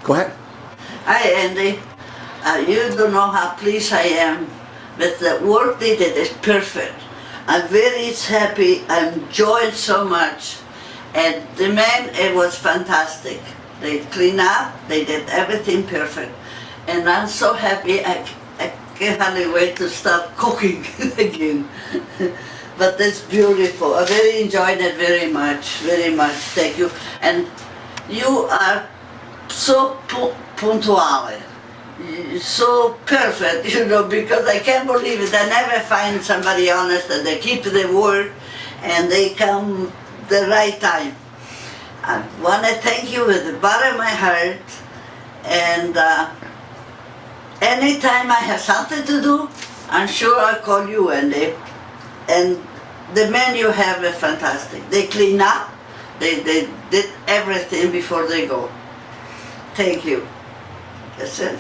Go ahead. Hi, Andy. You don't know how pleased I am with the work they did. Is perfect. I'm very happy. I enjoyed so much. And the man, it was fantastic. They clean up. They did everything perfect. And I'm so happy. I can't hardly wait to start cooking again. But that's beautiful. I really enjoyed it very much. Very much. Thank you. And you are so punctual, so perfect, because I can't believe it. I never find somebody honest that they keep their word and they come the right time. I want to thank you with the bottom of my heart, and anytime I have something to do, I'm sure I'll call you, Andy. And the men you have are fantastic. They clean up, they did everything before they go. Thank you. That's it.